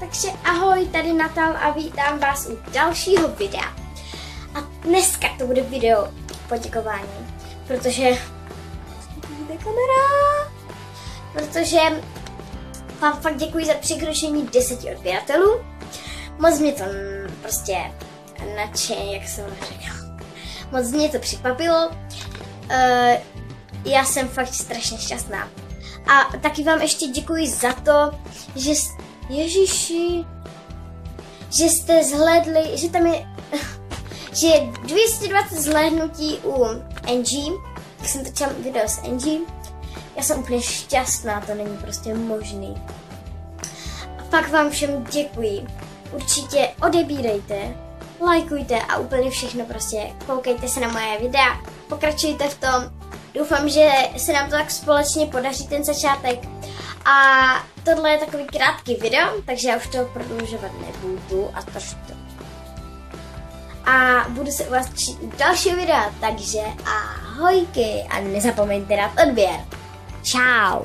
Takže ahoj, tady Natal a vítám vás u dalšího videa. A dneska to bude video poděkování, protože vám fakt děkuji za překročení 10 odběratelů. Moc mě to prostě nadšeně, jak jsem řekla. Moc mě to překvapilo. Já jsem fakt strašně šťastná. A taky vám ještě děkuji za to, že že jste zhlédli, že tam je že 220 zhlédnutí u Angie. Jak jsem točila video s Angie. Já jsem úplně šťastná, to není prostě možný. A pak vám všem děkuji. Určitě odebírejte, lajkujte a úplně všechno prostě. Koukejte se na moje videa, pokračujte v tom. Doufám, že se nám to tak společně podaří ten začátek. A tohle je takový krátký video, takže já už to prodlužovat nebudu a to. A budu se u vás těšit u dalšího videa, takže ahojky a nezapomeňte dát odběr. Čau.